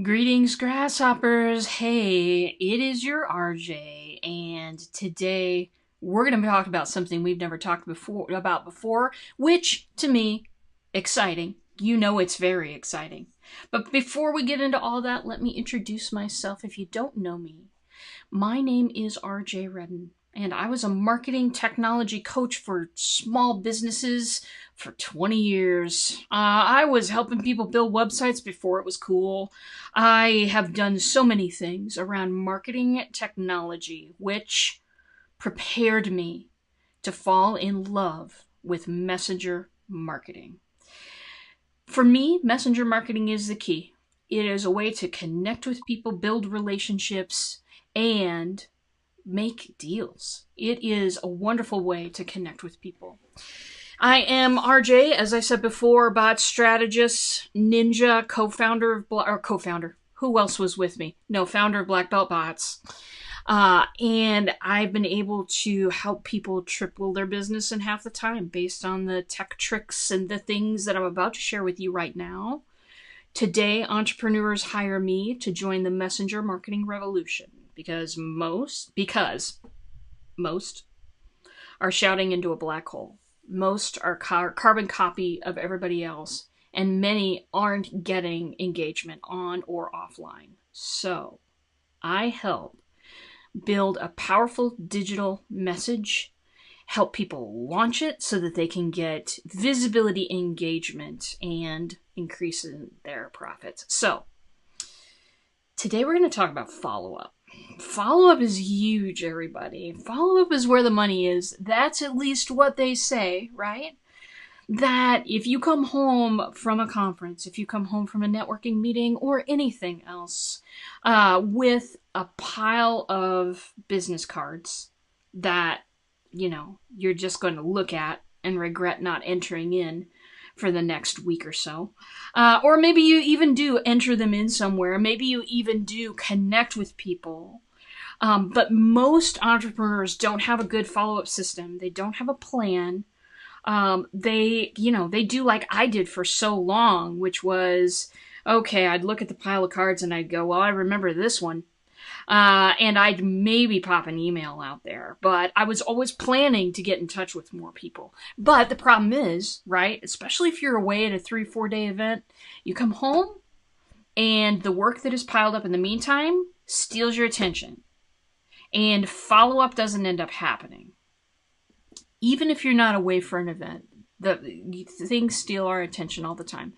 Greetings, grasshoppers. Hey, it is your RJ, and today we're going to talk about something we've never talked about before, which to me, exciting. You know it's very exciting. But before we get into all that, let me introduce myself if you don't know me. My name is RJ Redden, and I was a marketing technology coach for small businesses for 20 years. I was helping people build websites before it was cool. I have done so many things around marketing technology, which prepared me to fall in love with messenger marketing. For me, messenger marketing is the key. It is a way to connect with people, build relationships, and make deals. It is a wonderful way to connect with people. I am RJ, as I said before, bot strategist, ninja, co-founder of co-founder. Who else was with me? No, founder of Black Belt Bots. And I've been able to help people triple their business in half the time based on the tech tricks and the things that I'm about to share with you right now. Today, entrepreneurs hire me to join the messenger marketing revolution because most are shouting into a black hole. Most are carbon copy of everybody else, and many aren't getting engagement on or offline. So, I help build a powerful digital message, help people launch it so that they can get visibility, engagement, and increase in their profits. So, today we're going to talk about follow-up. Follow-up is huge, everybody. Follow-up is where the money is. That's at least what they say, right? That if you come home from a conference, if you come home from a networking meeting or anything else with a pile of business cards that, you're just going to look at and regret not entering in for the next week or so. Or maybe you even do enter them in somewhere. Maybe you even do connect with people. But most entrepreneurs don't have a good follow-up system. They don't have a plan. They do like I did for so long, which was, okay, I'd look at the pile of cards and I'd go, well, I remember this one. And I'd maybe pop an email out there, but I was always planning to get in touch with more people. But the problem is, right, especially if you're away at a 3-4 day event, you come home and the work that is piled up in the meantime steals your attention. And follow-up doesn't end up happening. Even if you're not away for an event, the things steal our attention all the time.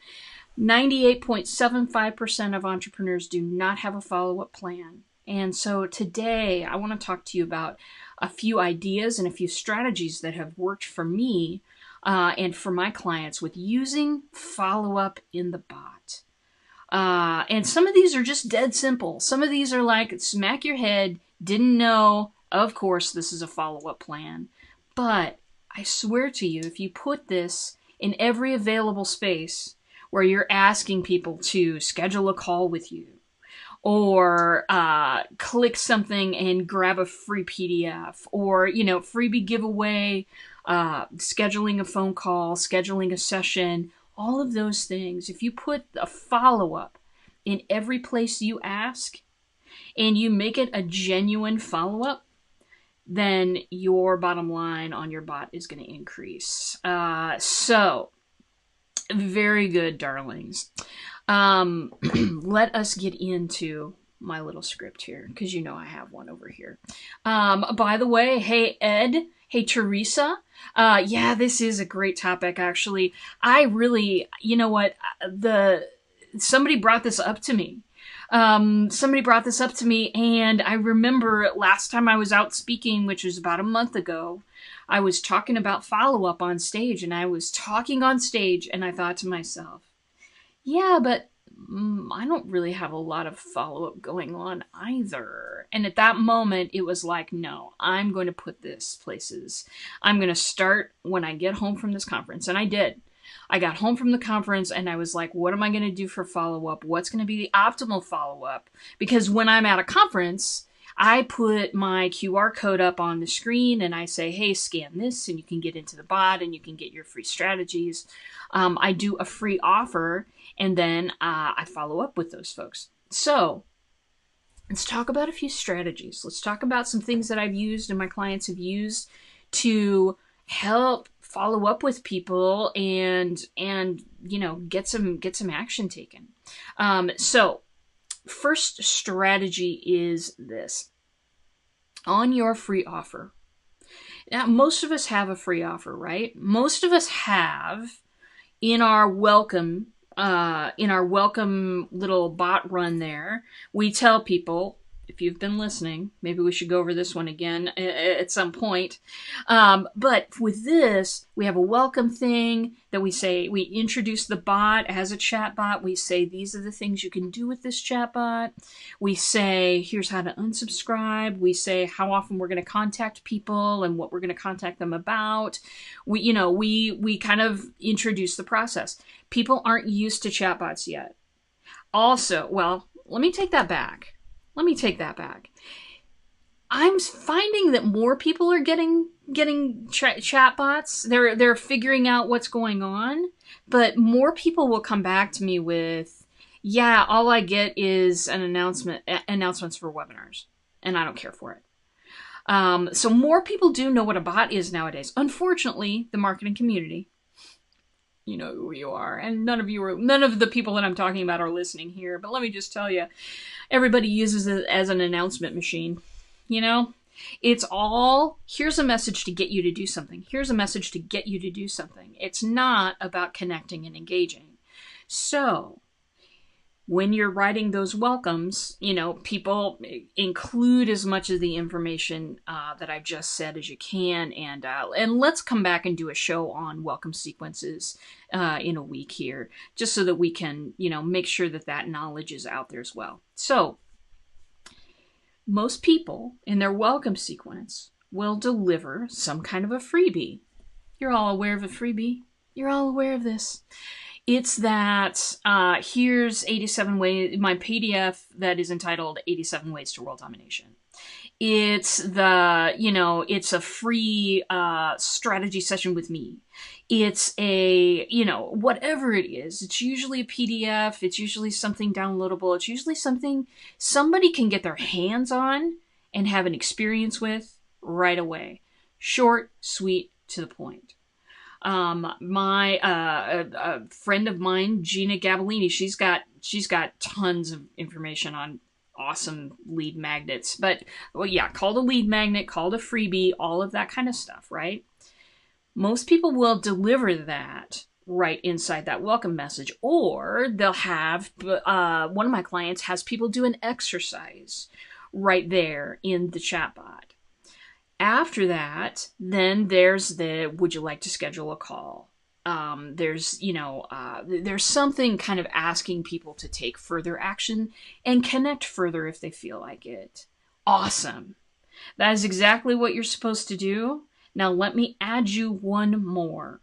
98.75% of entrepreneurs do not have a follow-up plan. And so today I want to talk to you about a few ideas and a few strategies that have worked for me and for my clients with using follow-up in the bot. And some of these are just dead simple. Some of these are like smack your head, didn't know, of course this is a follow-up plan. But I swear to you, if you put this in every available space where you're asking people to schedule a call with you, or click something and grab a free PDF, or, freebie giveaway, scheduling a phone call, scheduling a session, all of those things. If you put a follow-up in every place you ask and you make it a genuine follow-up, then your bottom line on your bot is going to increase. So, very good, darlings. Let us get into my little script here, because I have one over here. By the way, hey Ed, hey Teresa. Yeah, this is a great topic, actually. I really, somebody brought this up to me. And I remember last time I was out speaking, which was about a month ago, I was talking about follow-up on stage, and I was talking on stage, and I thought to myself, yeah, but I don't really have a lot of follow-up going on either. And at that moment, it was like, no, I'm going to put this places. I'm going to start when I get home from this conference. And I did. I got home from the conference and I was like, what am I going to do for follow-up? What's going to be the optimal follow-up? Because when I'm at a conference, I put my QR code up on the screen and I say, hey, scan this and you can get into the bot and you can get your free strategies. I do a free offer and then I follow up with those folks. So let's talk about a few strategies. Let's talk about some things that I've used and my clients have used to help follow up with people and get some action taken. So first strategy is this. On your free offer. Now, most of us have a free offer, right? Most of us have in our welcome little bot run there, we tell people, if you've been listening, maybe we should go over this one again at some point. But with this, we have a welcome thing that we say, we introduce the bot as a chatbot. We say, these are the things you can do with this chatbot. We say, here's how to unsubscribe. We say how often we're going to contact people and what we're going to contact them about. We kind of introduce the process. People aren't used to chatbots yet. Also, well, let me take that back. I'm finding that more people are getting chatbots. They're figuring out what's going on, but more people will come back to me with, yeah, all I get is announcements for webinars, and I don't care for it. So more people do know what a bot is nowadays. Unfortunately, the marketing community, you know who you are, and none of the people that I'm talking about are listening here, but let me just tell you, everybody uses it as an announcement machine. It's all, here's a message to get you to do something. Here's a message to get you to do something. It's not about connecting and engaging. So when you're writing those welcomes, people include as much of the information that I've just said as you can. And let's come back and do a show on welcome sequences in a week here, just so that we can, make sure that knowledge is out there as well. So most people in their welcome sequence will deliver some kind of a freebie. You're all aware of a freebie. You're all aware of this. It's that here's 87 ways, my PDF that is entitled 87 Ways to World Domination. It's it's a free strategy session with me. It's a, whatever it is. It's usually a PDF. It's usually something downloadable. It's usually something somebody can get their hands on and have an experience with right away. Short, sweet, to the point. A friend of mine, Gina Gabellini, she's got tons of information on awesome lead magnets, but called a lead magnet, called a freebie, all of that kind of stuff, right? Most people will deliver that right inside that welcome message, or they'll have, one of my clients has people do an exercise right there in the chatbot. After that, then there's would you like to schedule a call? There's something kind of asking people to take further action and connect further if they feel like it. Awesome. That is exactly what you're supposed to do. Now let me add you one more.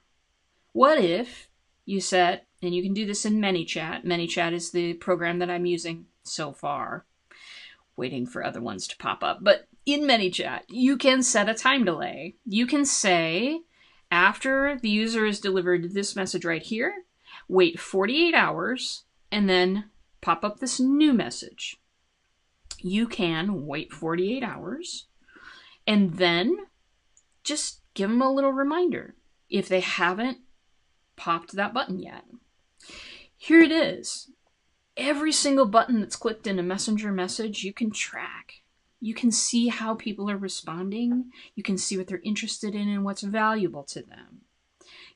What if you said, and you can do this in ManyChat. ManyChat is the program that I'm using so far. Waiting for other ones to pop up. But in ManyChat, you can set a time delay. You can say, after the user has delivered this message right here, wait 48 hours, and then pop up this new message. You can wait 48 hours, and then just give them a little reminder if they haven't popped that button yet. Here it is. Every single button that's clicked in a messenger message, you can track. You can see how people are responding. You can see what they're interested in and what's valuable to them.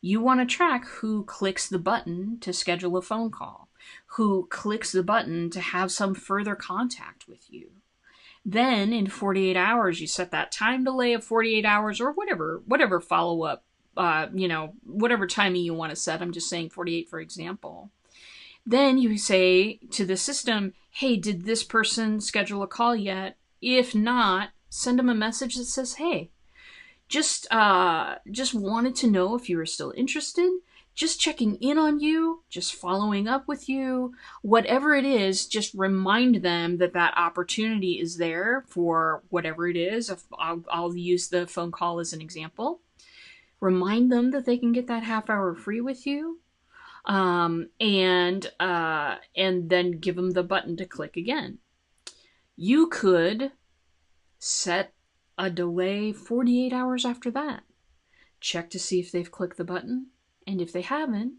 You want to track who clicks the button to schedule a phone call, who clicks the button to have some further contact with you. Then in 48 hours, you set that time delay of 48 hours or whatever follow-up, whatever timing you want to set. I'm just saying 48 for example. Then you say to the system, hey, did this person schedule a call yet? If not, send them a message that says, hey, just wanted to know if you were still interested, just checking in on you, just following up with you, whatever it is, just remind them that opportunity is there for whatever it is. I'll use the phone call as an example. Remind them that they can get that half hour free with you. and then give them the button to click again. You could set a delay 48 hours after that. Check to see if they've clicked the button, and if they haven't,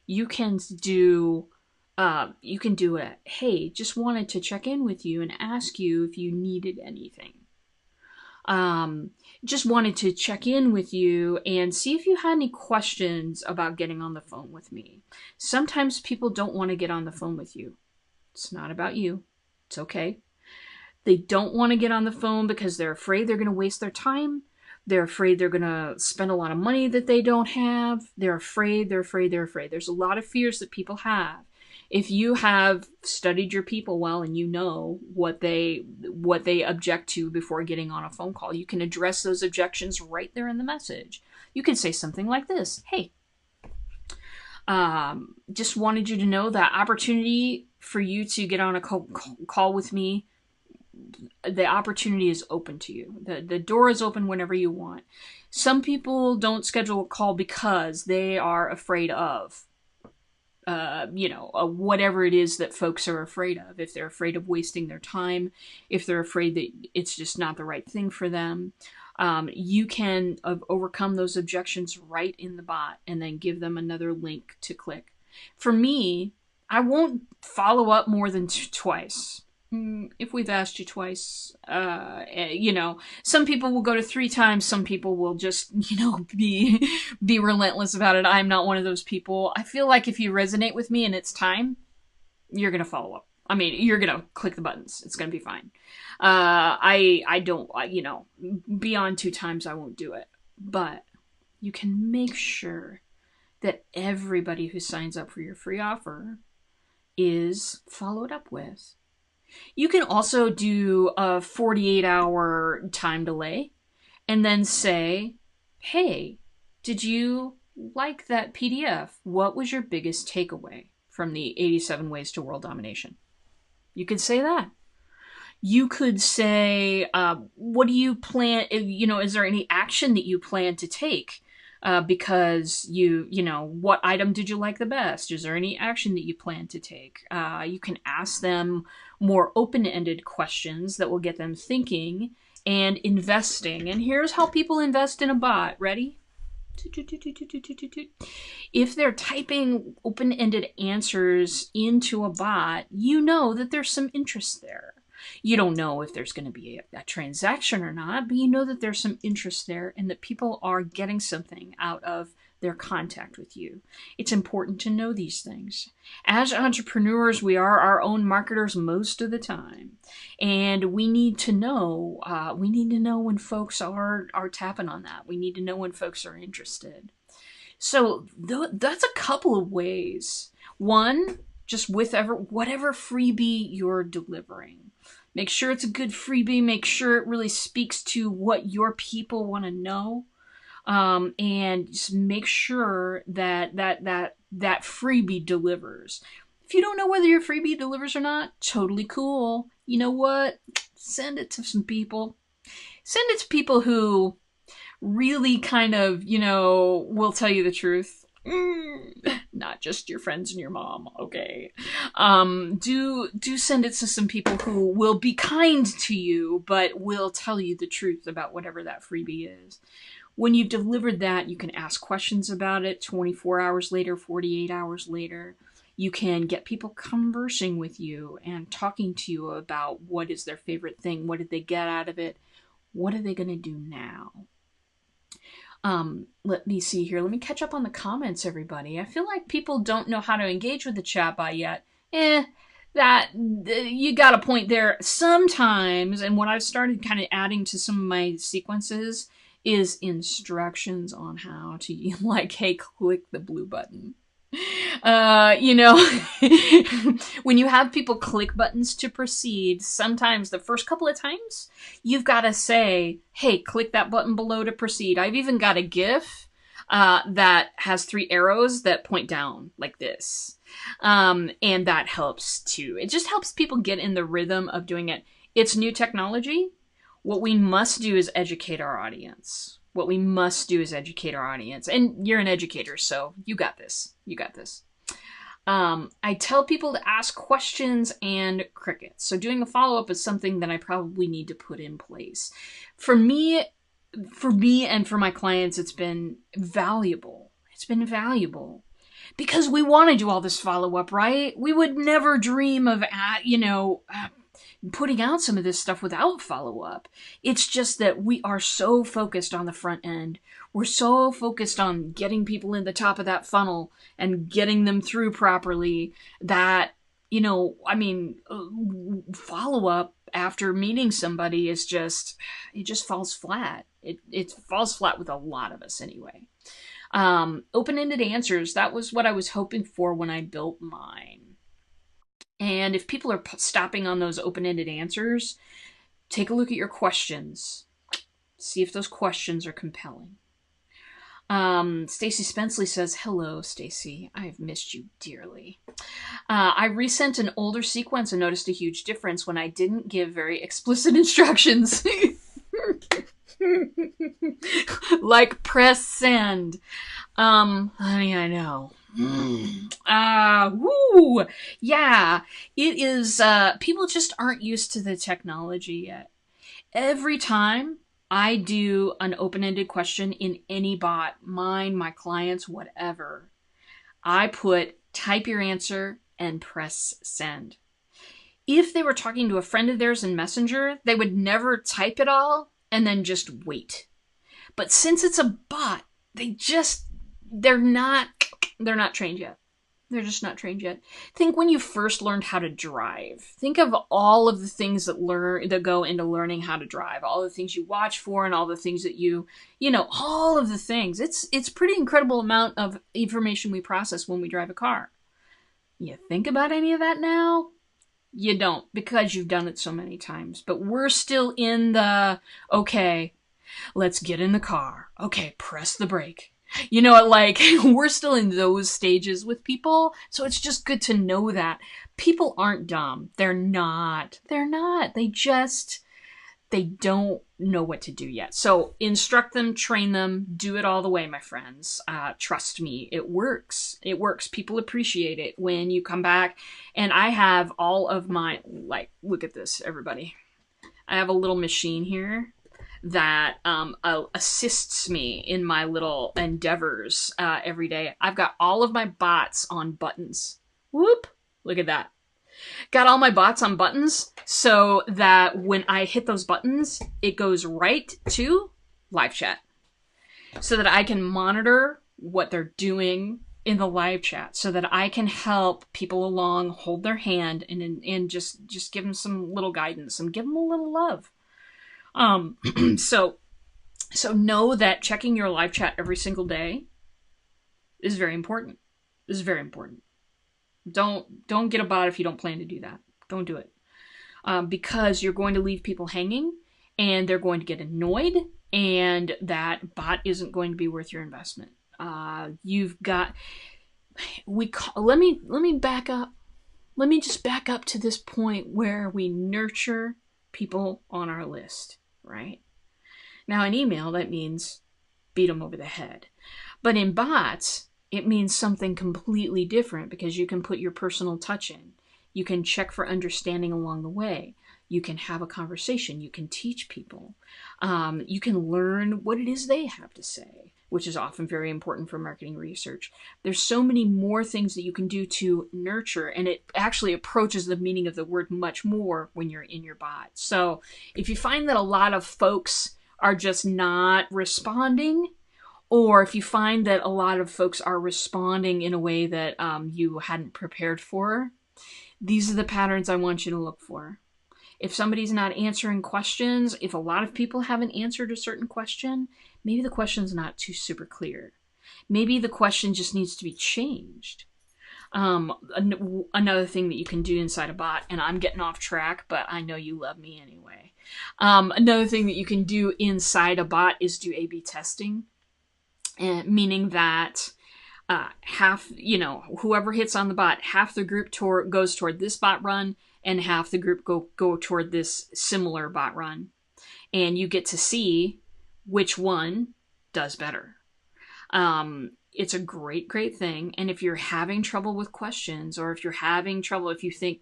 you can do a, hey, just wanted to check in with you and ask you if you needed anything. Just wanted to check in with you and see if you had any questions about getting on the phone with me. Sometimes people don't want to get on the phone with you. It's not about you. It's okay. They don't want to get on the phone because they're afraid they're going to waste their time. They're afraid they're going to spend a lot of money that they don't have. They're afraid. There's a lot of fears that people have. If you have studied your people well and you know what they object to before getting on a phone call, you can address those objections right there in the message. You can say something like this. Hey, just wanted you to know that opportunity for you to get on a call with me, the opportunity is open to you. The door is open whenever you want. Some people don't schedule a call because they are afraid of whatever it is that folks are afraid of. If they're afraid of wasting their time, if they're afraid that it's just not the right thing for them, you can overcome those objections right in the bot and then give them another link to click. For me, I won't follow up more than twice. If we've asked you twice, some people will go to 3 times. Some people will just, be relentless about it. I'm not one of those people. I feel like if you resonate with me and it's time, you're going to follow up. I mean, you're going to click the buttons. It's going to be fine. I don't, beyond 2 times, I won't do it. But you can make sure that everybody who signs up for your free offer is followed up with. You can also do a 48-hour time delay and then say, hey, did you like that PDF? What was your biggest takeaway from the 87 Ways to World Domination? You could say that. You could say, what do you plan, is there any action that you plan to take? Because what item did you like the best? Is there any action that you plan to take? You can ask them more open-ended questions that will get them thinking and investing. And here's how people invest in a bot. Ready? If they're typing open-ended answers into a bot, you know that there's some interest there. You don't know if there's going to be a transaction or not, but you know that there's some interest there and that people are getting something out of their contact with you. It's important to know these things. As entrepreneurs, we are our own marketers most of the time. And we need to know when folks are tapping on that. We need to know when folks are interested. So that's a couple of ways. One, just whatever freebie you're delivering. Make sure it's a good freebie. Make sure it really speaks to what your people want to know. And just make sure that freebie delivers. If you don't know whether your freebie delivers or not, totally cool. You know what? Send it to some people. Send it to people who really kind of, will tell you the truth. Not just your friends and your mom, okay? Do send it to some people who will be kind to you, but will tell you the truth about whatever that freebie is. When you've delivered that, you can ask questions about it 24 hours later, 48 hours later. You can get people conversing with you and talking to you about what is their favorite thing, what did they get out of it, what are they going to do now. Let me see here. Let me catch up on the comments, everybody. I feel like people don't know how to engage with the chatbot yet. You got a point there. Sometimes, and what I've started kind of adding to some of my sequences is instructions on how to, hey, click the blue button. When you have people click buttons to proceed, sometimes the first couple of times, you've got to say, hey, click that button below to proceed. I've even got a GIF that has 3 arrows that point down like this. And that helps too. It just helps people get in the rhythm of doing it. It's new technology. What we must do is educate our audience. And you're an educator, so you got this. I tell people to ask questions and crickets. So doing a follow-up is something that I probably need to put in place. For me, and for my clients, it's been valuable. It's been valuable because we want to do all this follow-up, right? We would never dream of, putting out some of this stuff without follow-up. It's just that we are so focused on the front end. We're so focused on getting people in the top of that funnel and getting them through properly that, follow-up after meeting somebody is just, it just falls flat. It falls flat with a lot of us anyway. Open-ended answers, that was what I was hoping for when I built mine. And if people are stopping on those open-ended answers, take a look at your questions. See if those questions are compelling. Stacy Spenceley says, hello, Stacy. I have missed you dearly. I resent an older sequence and noticed a huge difference when I didn't give very explicit instructions. Like press send. Honey, I know. Woo! Yeah, it is, people just aren't used to the technology yet. Every time I do an open-ended question in any bot, mine, my clients, whatever, I put type your answer and press send. If they were talking to a friend of theirs in Messenger, they would never type it all and then just wait. But since it's a bot, they're not trained yet. They're just not trained yet. Think when you first learned how to drive. Think of all of the things that go into learning how to drive. All the things you watch for and all the things that all of the things. It's pretty incredible amount of information we process when we drive a car. You think about any of that now? You don't, because you've done it so many times. But we're still in the, okay, let's get in the car. Okay, press the brake. We're still in those stages with people. So it's just good to know that people aren't dumb. They're not. They don't know what to do yet. So instruct them, train them, do it all the way, my friends. Trust me, it works. It works. People appreciate it when you come back. And I have all of my, look at this, everybody. I have a little machine here that assists me in my little endeavors every day. I've got all of my bots on buttons. Whoop! Look at that. Got all my bots on buttons so that when I hit those buttons, it goes right to live chat. So that I can monitor what they're doing in the live chat. So that I can help people along, hold their hand, and just give them some little guidance and give them a little love. So know that checking your live chat every single day is very important. This is very important. Don't get a bot if you don't plan to do that. Don't do it. Because you're going to leave people hanging and they're going to get annoyed and that bot isn't going to be worth your investment. Let me back up. Let me just back up to this point where we nurture people on our list, right? Now in email, that means beat them over the head. But in bots, it means something completely different because you can put your personal touch in. You can check for understanding along the way. You can have a conversation. You can teach people. You can learn what it is they have to say, which is often very important for marketing research. There's so many more things that you can do to nurture, and it actually approaches the meaning of the word much more when you're in your bot. So if you find that a lot of folks are just not responding, or if you find that a lot of folks are responding in a way that you hadn't prepared for, these are the patterns I want you to look for. If somebody's not answering questions, if a lot of people haven't answered a certain question, maybe the question's not too super clear. Maybe the question just needs to be changed. Another thing that you can do inside a bot, and I'm getting off track, but I know you love me anyway. Another thing that you can do inside a bot is do A/B testing, meaning that whoever hits on the bot, half the group goes toward this bot run, and half the group go toward this similar bot run. And you get to see which one does better. it's a great, great thing. And if you're having trouble with questions, or if you're having trouble, if you think,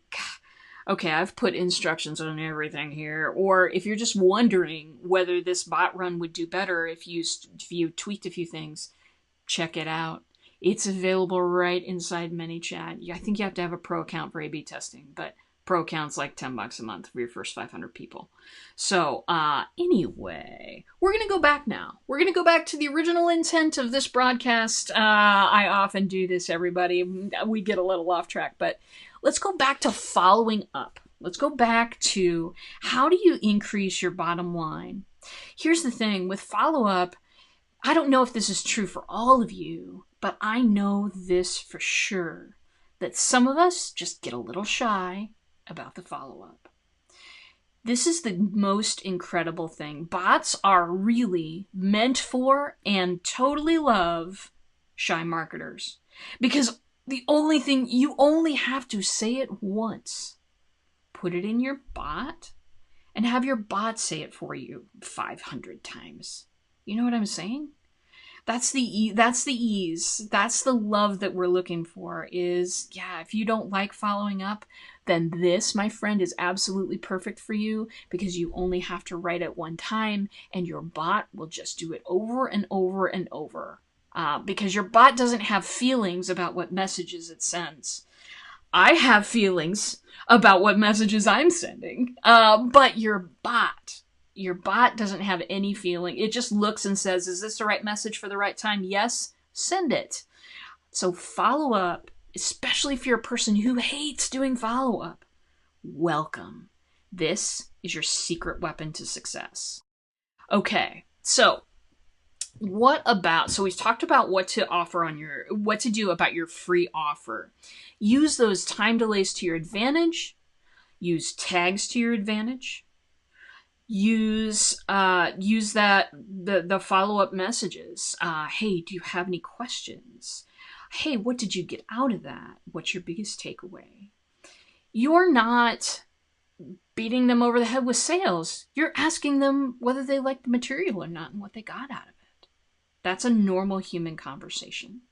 okay, I've put instructions on everything here, or if you're just wondering whether this bot run would do better if you tweaked a few things, check it out. It's available right inside ManyChat. I think you have to have a pro account for A/B testing, but pro account's like $10 a month for your first 500 people. So anyway, we're going to go back now. We're going to go back to the original intent of this broadcast. I often do this, everybody. We get a little off track, but let's go back to following up. Let's go back to how do you increase your bottom line? Here's the thing with follow-up. I don't know if this is true for all of you, but I know this for sure, that some of us just get a little shy about the follow-up. This is the most incredible thing. Bots are really meant for and totally love shy marketers. Because the only thing, you only have to say it once. Put it in your bot and have your bot say it for you 500 times. You know what I'm saying? That's the ease. That's the love that we're looking for is, yeah, if you don't like following up, then this, my friend, is absolutely perfect for you because you only have to write it one time and your bot will just do it over and over and over. Because your bot doesn't have feelings about what messages it sends. I have feelings about what messages I'm sending, but your bot doesn't have any feeling. It just looks and says, is this the right message for the right time? Yes, send it. So follow up, especially if you're a person who hates doing follow up. Welcome. This is your secret weapon to success. Okay, so we've talked about what to do about your free offer. Use those time delays to your advantage. Use tags to your advantage. Use the follow-up messages. Hey, do you have any questions? Hey, what did you get out of that? What's your biggest takeaway? You're not beating them over the head with sales. You're asking them whether they like the material or not and what they got out of it. That's a normal human conversation.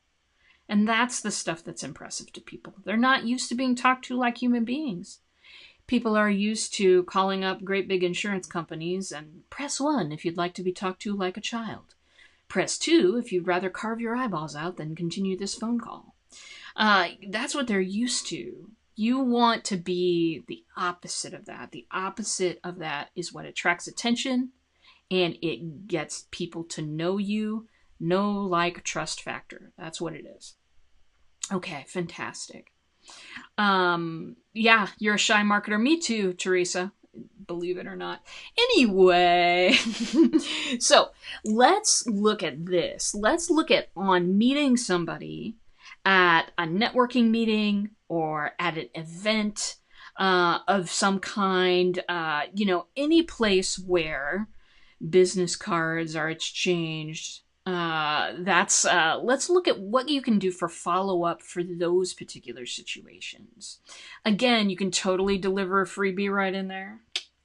And that's the stuff that's impressive to people. They're not used to being talked to like human beings. People are used to calling up great big insurance companies and press 1 if you'd like to be talked to like a child. Press 2 if you'd rather carve your eyeballs out than continue this phone call. That's what they're used to. You want to be the opposite of that. The opposite of that is what attracts attention and it gets people to know you. Know, like, trust factor. That's what it is. Okay, fantastic. Yeah, you're a shy marketer. Me too, Teresa. Believe it or not. Anyway, so let's look at this. Let's look at on meeting somebody at a networking meeting or at an event of some kind, any place where business cards are exchanged. Let's look at what you can do for follow-up for those particular situations. Again, you can totally deliver a freebie right in there.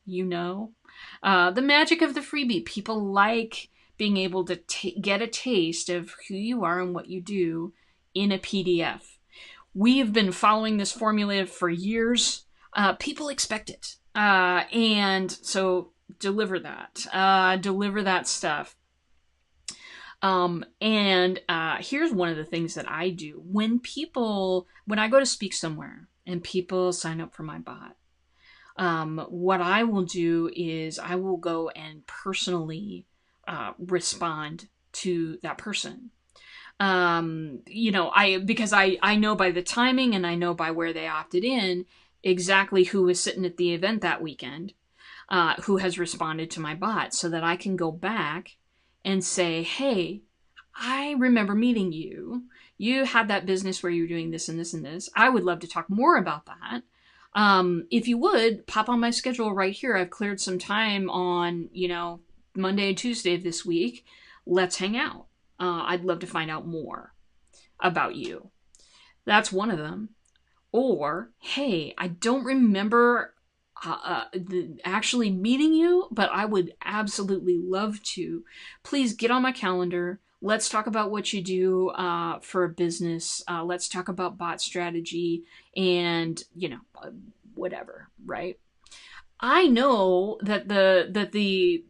The magic of the freebie. People like being able to get a taste of who you are and what you do in a PDF. We've been following this formula for years. People expect it. And so deliver that. Deliver that stuff. Here's one of the things that I do. When I go to speak somewhere and people sign up for my bot, what I will do is I will go and personally respond to that person. Because I know by the timing and I know by where they opted in exactly who was sitting at the event that weekend, who has responded to my bot, so that I can go back and say, hey, I remember meeting you. You had that business where you were doing this and this and this. I would love to talk more about that. If you would, pop on my schedule right here. I've cleared some time on, Monday and Tuesday of this week. Let's hang out. I'd love to find out more about you. That's one of them. Or, hey, I don't remember actually meeting you, but I would absolutely love to. Please get on my calendar. Let's talk about what you do for a business. Let's talk about bot strategy and, whatever, right? I know that the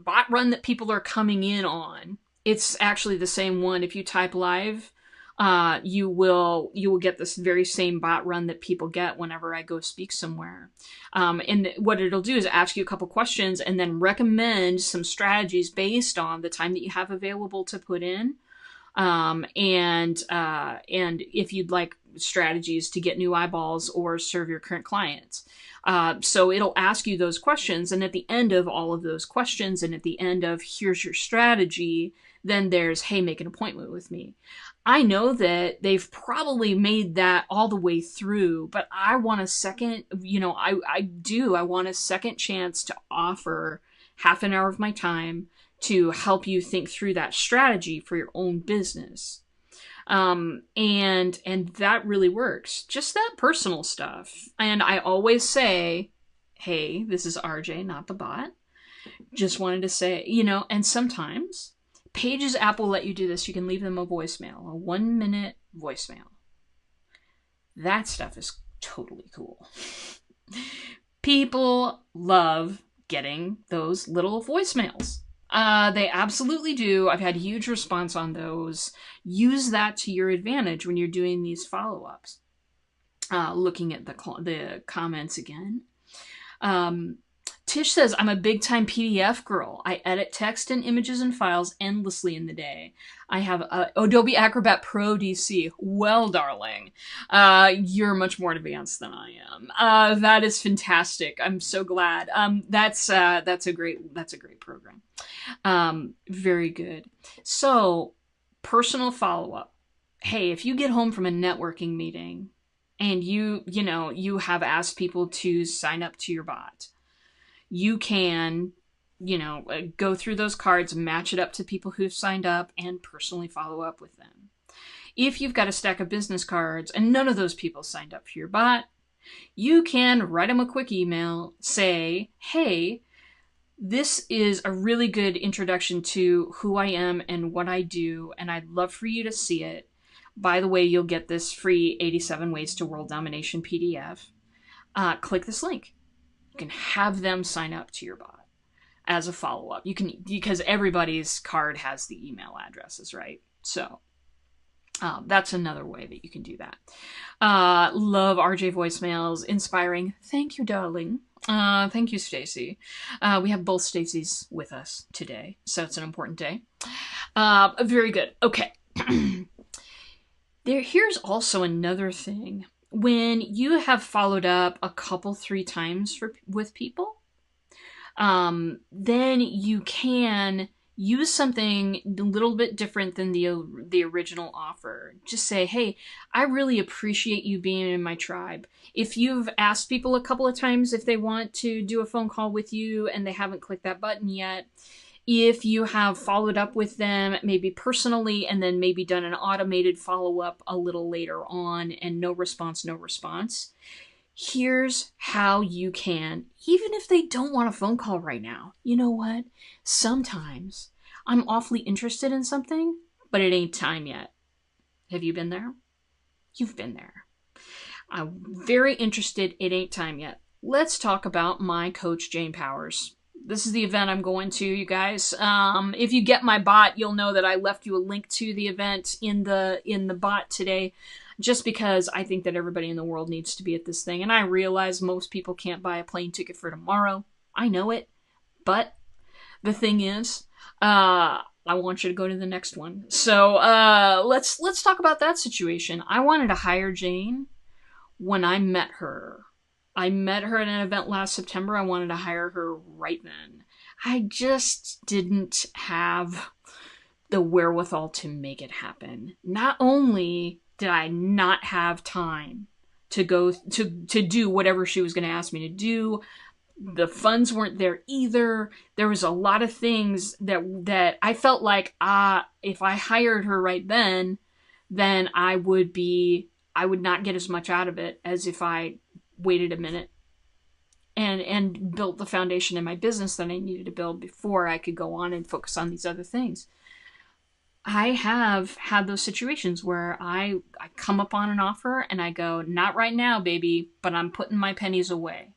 bot run that people are coming in on, it's actually the same one. If you type live, you will get this very same bot run that people get whenever I go speak somewhere. And what it'll do is ask you a couple questions and then recommend some strategies based on the time that you have available to put in. And if you'd like strategies to get new eyeballs or serve your current clients. So it'll ask you those questions, and at the end of all of those questions, and at the end of here's your strategy, then there's, hey, make an appointment with me. I know that they've probably made that all the way through, but I want a second, I want a second chance to offer half an hour of my time to help you think through that strategy for your own business. And that really works. Just that personal stuff. And I always say, hey, this is RJ, not the bot. Just wanted to say, and sometimes Page's app will let you do this. You can leave them a voicemail, a 1-minute voicemail. That stuff is totally cool. People love getting those little voicemails. They absolutely do. I've had huge response on those. Use that to your advantage when you're doing these follow-ups. Looking at the comments again. Tish says, I'm a big-time PDF girl. I edit text and images and files endlessly in the day. I have Adobe Acrobat Pro DC. Well, darling, you're much more advanced than I am. That is fantastic. I'm so glad. That's a great program. Very good. So, personal follow-up. Hey, if you get home from a networking meeting and you have asked people to sign up to your bot, you can, go through those cards, match it up to people who've signed up, and personally follow up with them. If you've got a stack of business cards and none of those people signed up for your bot, you can write them a quick email, say, hey, this is a really good introduction to who I am and what I do, and I'd love for you to see it. By the way, you'll get this free 87 Ways to World Domination PDF. Click this link. You can have them sign up to your bot as a follow-up. You can, because everybody's card has the email addresses, right? So that's another way that you can do that. Love RJ voicemails. Inspiring. Thank you, darling. Thank you, Stacy. We have both Stacys with us today, so it's an important day. Very good. Okay. Here's also another thing. When you have followed up a couple, 3 times with people, then you can use something a little bit different than the original offer. Just say, hey, I really appreciate you being in my tribe. If you've asked people a couple of times if they want to do a phone call with you and they haven't clicked that button yet, if you have followed up with them, maybe personally, and then maybe done an automated follow-up a little later on and no response, here's how you can, even if they don't want a phone call right now. You know what? Sometimes I'm awfully interested in something, but it ain't time yet. Have you been there? You've been there. I'm very interested. It ain't time yet. Let's talk about my coach, Jane Powers. This is the event I'm going to, you guys. If you get my bot, you'll know that I left you a link to the event in the bot today, just because I think that everybody in the world needs to be at this thing. And I realize most people can't buy a plane ticket for tomorrow. I know it. But the thing is, I want you to go to the next one. So let's talk about that situation. I wanted to hire Jane when I met her. I met her at an event last September. I wanted to hire her right then. I just didn't have the wherewithal to make it happen. Not only did I not have time to go to do whatever she was going to ask me to do, the funds weren't there either. There was a lot of things that I felt like, if I hired her right then I would not get as much out of it as if I waited a minute and built the foundation in my business that I needed to build before I could go on and focus on these other things. I have had those situations where I come up on an offer and I go, not right now, baby, but I'm putting my pennies away.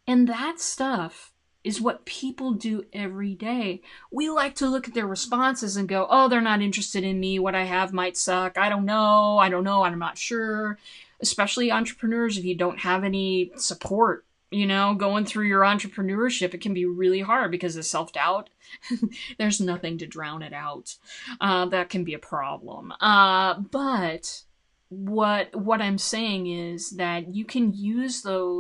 And that stuff is what people do every day. We like to look at their responses and go, oh, they're not interested in me. What I have might suck. I don't know. I'm not sure. Especially entrepreneurs, if you don't have any support, going through your entrepreneurship, it can be really hard because of self-doubt. There's nothing to drown it out. That can be a problem. But what I'm saying is that you can use the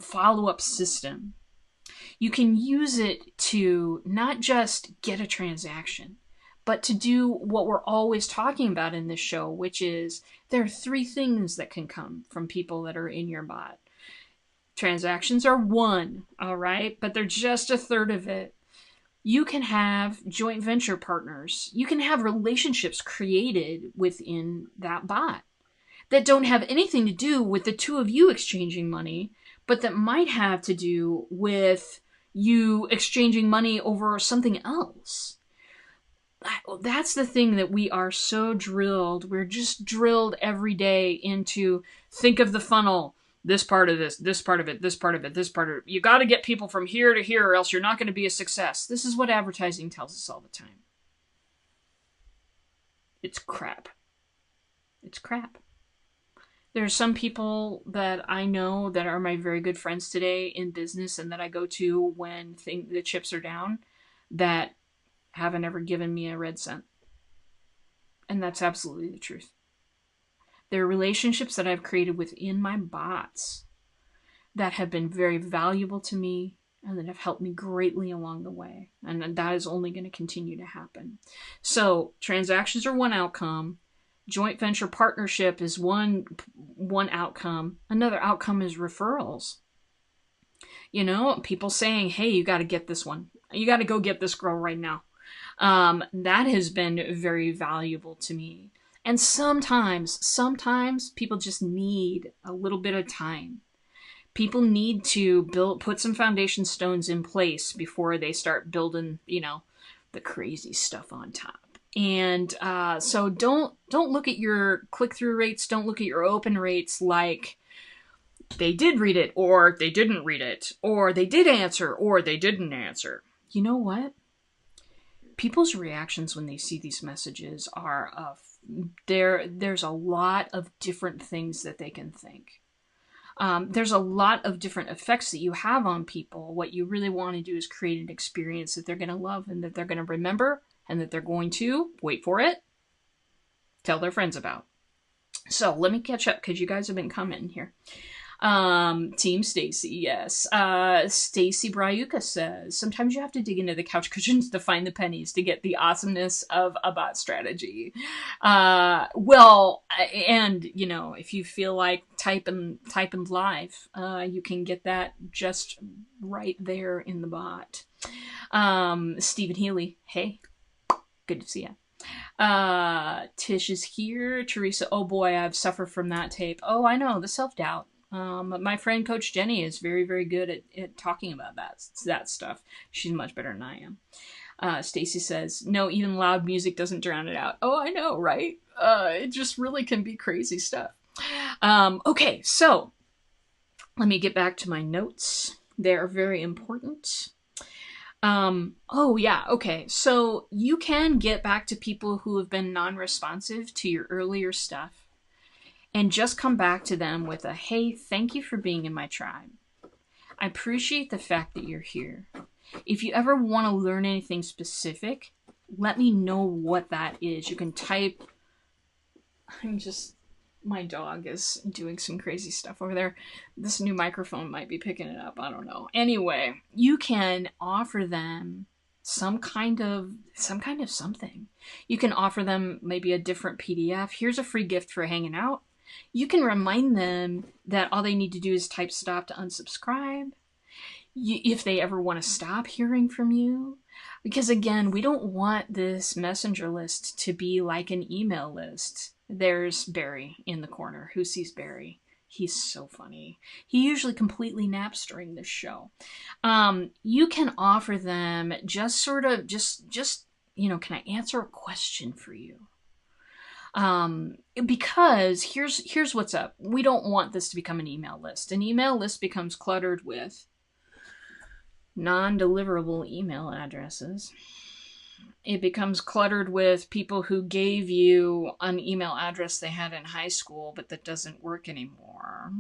follow-up system. You can use it to not just get a transaction, but to do what we're always talking about in this show, which is there are 3 things that can come from people that are in your bot. Transactions are 1, all right, but they're just a third of it. You can have joint venture partners. You can have relationships created within that bot that don't have anything to do with the 2 of you exchanging money, but that might have to do with you exchanging money over something else. That's the thing that we are so drilled. We're just drilled every day into think of the funnel. This part of this part of it, this part of it, this part of it. You got to get people from here to here or else you're not going to be a success. This is what advertising tells us all the time. It's crap. It's crap. There are some people that I know that are my very good friends today in business and that I go to when the chips are down that haven't ever given me a red cent. And that's absolutely the truth. There are relationships that I've created within my bots that have been very valuable to me and that have helped me greatly along the way. And that is only going to continue to happen. So transactions are one outcome. Joint venture partnership is one outcome. Another outcome is referrals. People saying, hey, you got to get this one. You got to go get this girl right now. That has been very valuable to me. And sometimes people just need a little bit of time. People need to put some foundation stones in place before they start building, the crazy stuff on top. And so don't look at your click-through rates. Don't look at your open rates like they did read it or they didn't read it or they did answer or they didn't answer. You know what? People's reactions when they see these messages are there's a lot of different things that they can think. There's a lot of different effects that you have on people. What you really want to do is create an experience that they're going to love and that they're going to remember and that they're going to, wait for it, tell their friends about. So let me catch up because you guys have been commenting here. Team Stacy, yes. Stacy Bryuka says, sometimes you have to dig into the couch cushions to find the pennies to get the awesomeness of a bot strategy. If you feel like typing live, you can get that just right there in the bot. Stephen Healy, hey, good to see ya. Tish is here. Teresa, oh boy, I've suffered from that tape. Oh, I know, the self-doubt. My friend Coach Jenny is very, very good at talking about that stuff. She's much better than I am. Stacy says, no, even loud music doesn't drown it out. Oh, I know, right? It just really can be crazy stuff. Okay, so let me get back to my notes. They're very important. Okay. So you can get back to people who have been non-responsive to your earlier stuff and just come back to them with a, hey, thank you for being in my tribe. I appreciate the fact that you're here. If you ever want to learn anything specific, let me know what that is. You can type, my dog is doing some crazy stuff over there. This new microphone might be picking it up. I don't know. Anyway, you can offer them some kind of something. You can offer them maybe a different PDF. Here's a free gift for hanging out. You can remind them that all they need to do is type stop to unsubscribe. If they ever want to stop hearing from you. Because again, we don't want this messenger list to be like an email list. There's Barry in the corner. Who sees Barry? He's so funny. He usually completely naps during this show. You can offer them just can I answer a question for you? Because here's what's up. We don't want this to become an email list. An email list becomes cluttered with non-deliverable email addresses. It becomes cluttered with people who gave you an email address they had in high school, but that doesn't work anymore.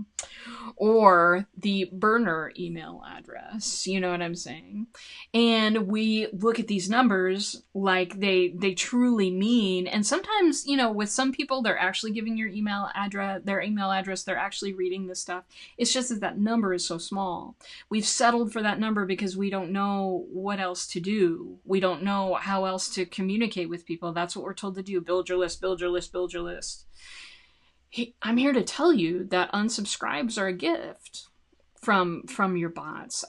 Or the burner email address, you know what I'm saying? And we look at these numbers like they truly mean, and sometimes, with some people, they're actually giving their email address, they're actually reading this stuff. It's just that number is so small. We've settled for that number because we don't know what else to do. We don't know how else to communicate with people. That's what we're told to do. Build your list, build your list, build your list. I'm here to tell you that unsubscribes are a gift from your bots.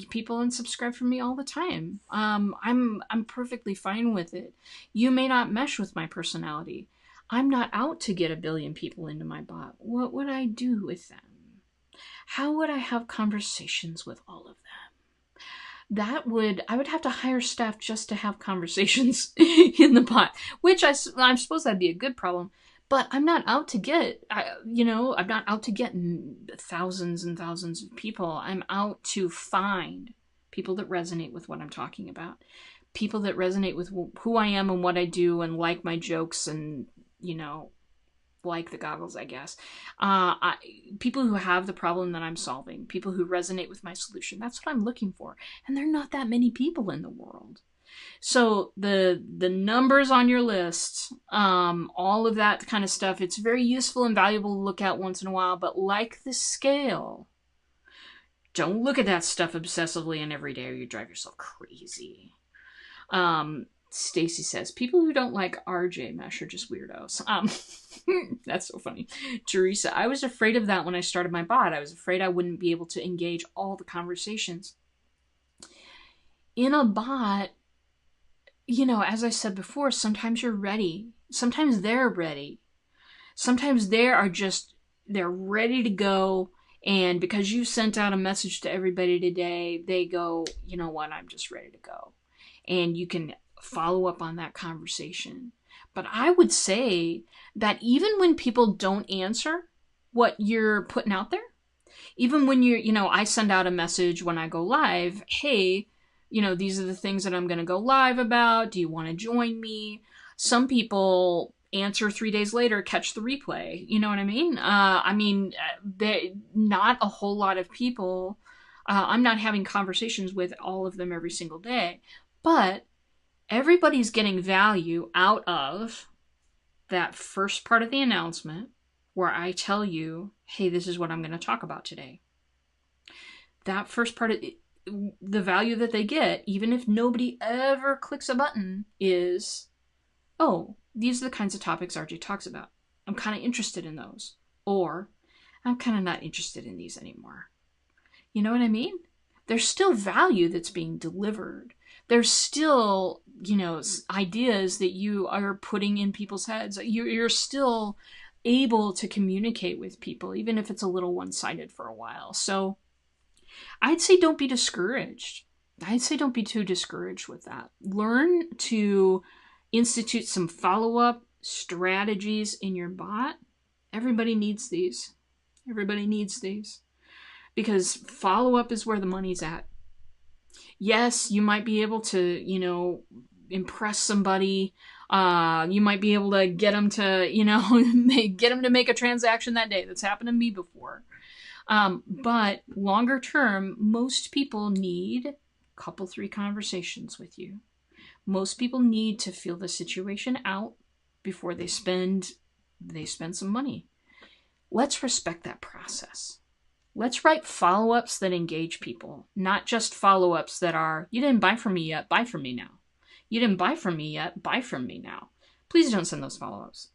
People unsubscribe from me all the time. I'm perfectly fine with it. You may not mesh with my personality. I'm not out to get 1 billion people into my bot. What would I do with them? How would I have conversations with all of them? I would have to hire staff just to have conversations in the bot, which I suppose that'd be a good problem. But I'm not out to get, I'm not out to get thousands and thousands of people. I'm out to find people that resonate with what I'm talking about. People that resonate with who I am and what I do and like my jokes and, like the goggles, I guess. People who have the problem that I'm solving. People who resonate with my solution. That's what I'm looking for. And there are not that many people in the world. So the numbers on your list, all of that kind of stuff, it's very useful and valuable to look at once in a while, but like the scale, don't look at that stuff obsessively and every day or you drive yourself crazy. Stacy says, people who don't like RJ Mesh are just weirdos. That's so funny. Teresa, I was afraid of that when I started my bot. I was afraid I wouldn't be able to engage all the conversations. In a bot, as I said before, sometimes you're ready. Sometimes they're ready. Sometimes they're ready to go. And because you sent out a message to everybody today, they go, you know what, I'm just ready to go. And you can follow up on that conversation. But I would say that even when people don't answer what you're putting out there, even when I send out a message when I go live, hey, these are the things that I'm going to go live about. Do you want to join me? Some people answer 3 days later, catch the replay. You know what I mean? Not a whole lot of people. I'm not having conversations with all of them every single day, but everybody's getting value out of that first part of the announcement where I tell you, hey, this is what I'm going to talk about today. That first part of the value that they get, even if nobody ever clicks a button, is, oh, these are the kinds of topics RJ talks about. I'm kind of interested in those. Or, I'm kind of not interested in these anymore. You know what I mean? There's still value that's being delivered. There's still, ideas that you are putting in people's heads. You're still able to communicate with people, even if it's a little one-sided for a while. So, I'd say don't be discouraged. I'd say don't be too discouraged with that. Learn to institute some follow-up strategies in your bot. Everybody needs these. Everybody needs these. Because follow-up is where the money's at. Yes, you might be able to, impress somebody. You might be able to get them to, get them to make a transaction that day. That's happened to me before. But longer term, most people need a couple, 3 conversations with you. Most people need to feel the situation out before they spend some money. Let's respect that process. Let's write follow-ups that engage people, not just follow-ups that are, you didn't buy from me yet, buy from me now. You didn't buy from me yet, buy from me now. Please don't send those follow-ups.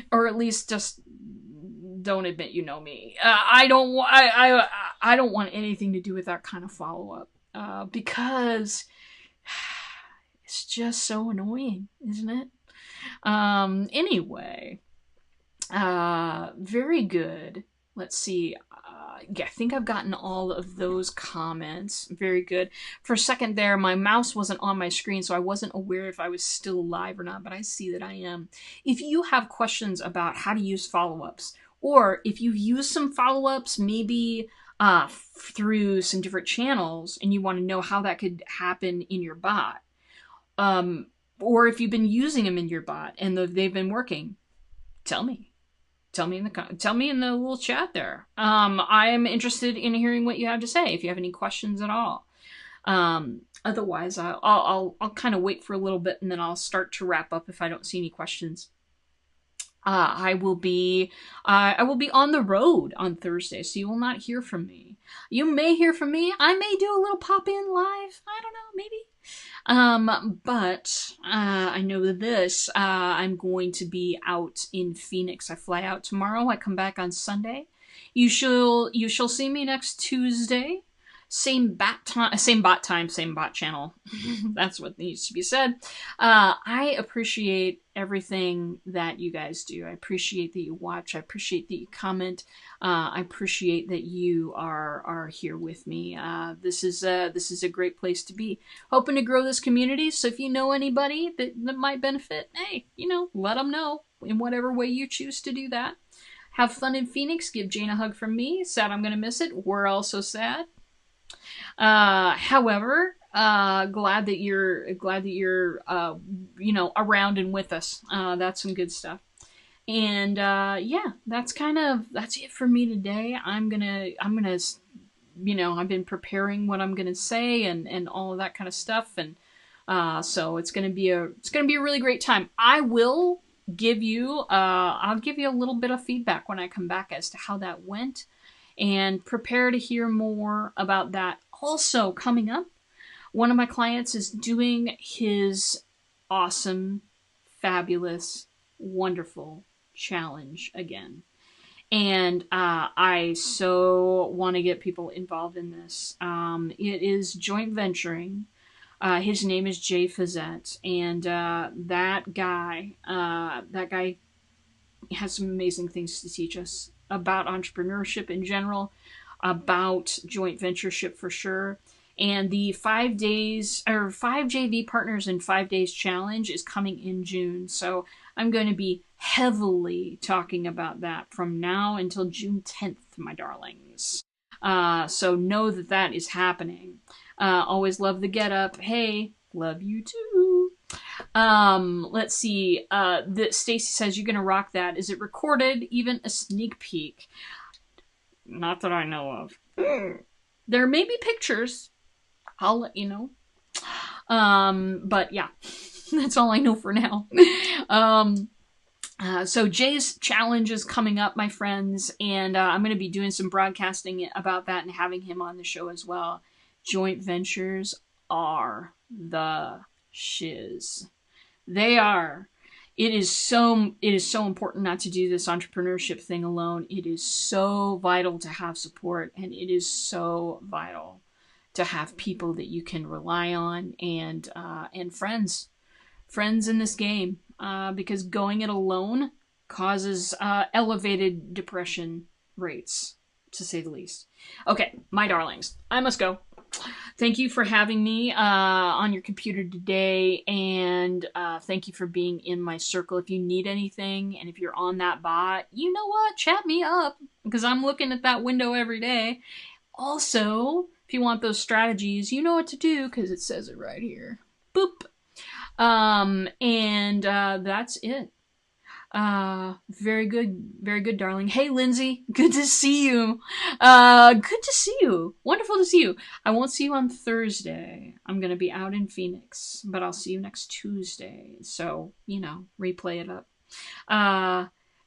Or at least just don't admit you know me. I don't want anything to do with that kind of follow-up because it's just so annoying, isn't it? Anyway, very good. Let's see. yeah, I think I've gotten all of those comments. Very good. For a second there, my mouse wasn't on my screen, so I wasn't aware if I was still live or not, but I see that I am. If you have questions about how to use follow-ups, or if you've used some follow-ups, maybe through some different channels, and you want to know how that could happen in your bot, or if you've been using them in your bot and they've been working, tell me. Tell me in the little chat there. I am interested in hearing what you have to say. If you have any questions at all. Otherwise, I'll kind of wait for a little bit and then I'll start to wrap up if I don't see any questions. I will be on the road on Thursday, so you will not hear from me. You may hear from me. I may do a little pop in live. I don't know, maybe. But I know this. I'm going to be out in Phoenix. I fly out tomorrow. I come back on Sunday. You shall see me next Tuesday. Same bot time, same bot channel. That's what needs to be said. I appreciate everything that you guys do. I appreciate that you watch. I appreciate that you comment. I appreciate that you are here with me. This is a great place to be. Hoping to grow this community. So if you know anybody that might benefit, hey, let them know in whatever way you choose to do that. Have fun in Phoenix. Give Jane a hug from me. Sad I'm gonna miss it. We're all so sad. However, glad that you're around and with us. That's some good stuff. And yeah, that's it for me today. I'm gonna I've been preparing what I'm gonna say and all of that kind of stuff, and so it's gonna be a really great time. I'll give you a little bit of feedback when I come back as to how that went, and prepare to hear more about that. Also coming up, one of my clients is doing his awesome, fabulous, wonderful challenge again. And I so want to get people involved in this. It is joint venturing. His name is Jay Fazette, and that guy has some amazing things to teach us about entrepreneurship in general, about joint ventureship for sure. And the 5 JV Partners in 5 Days Challenge is coming in June. So I'm going to be heavily talking about that from now until June 10th, my darlings. So know that is happening. Always love the get up. Hey, love you too. Let's see. Stacy says, you're going to rock that. Is it recorded? Even a sneak peek? Not that I know of. There may be pictures. I'll let you know. But yeah, that's all I know for now. So Jay's challenge is coming up, my friends, and I'm going to be doing some broadcasting about that and having him on the show as well. Joint ventures are the shiz. They are. It is so important not to do this entrepreneurship thing alone. It is so vital to have support, and it is so vital to have people that you can rely on and friends in this game, because going it alone causes elevated depression rates, to say the least. Okay, my darlings, I must go. Thank you for having me on your computer today, and thank you for being in my circle. If you need anything, and if you're on that bot, you know what? Chat me up, because I'm looking at that window every day. Also, if you want those strategies, you know what to do, because it says it right here. Boop. And that's it. Very good, darling. Hey, Lindsay, good to see you. Good to see you. Wonderful to see you. I won't see you on Thursday. I'm going to be out in Phoenix, but I'll see you next Tuesday. So, replay it up.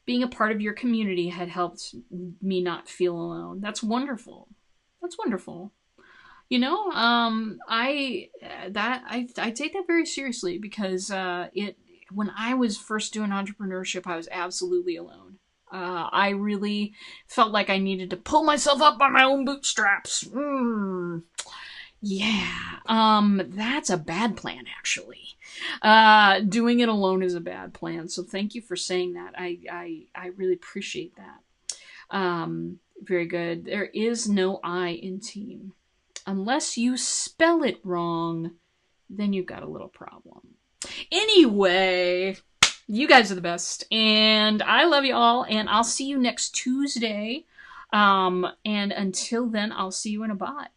Being a part of your community had helped me not feel alone. That's wonderful. That's wonderful. I take that very seriously, because when I was first doing entrepreneurship, I was absolutely alone. I really felt like I needed to pull myself up by my own bootstraps. Yeah, that's a bad plan, actually. Doing it alone is a bad plan. So thank you for saying that. I really appreciate that. Very good. There is no I in team. Unless you spell it wrong, then you've got a little problem. Anyway, you guys are the best. And I love you all. And I'll see you next Tuesday. And until then, I'll see you in a bot.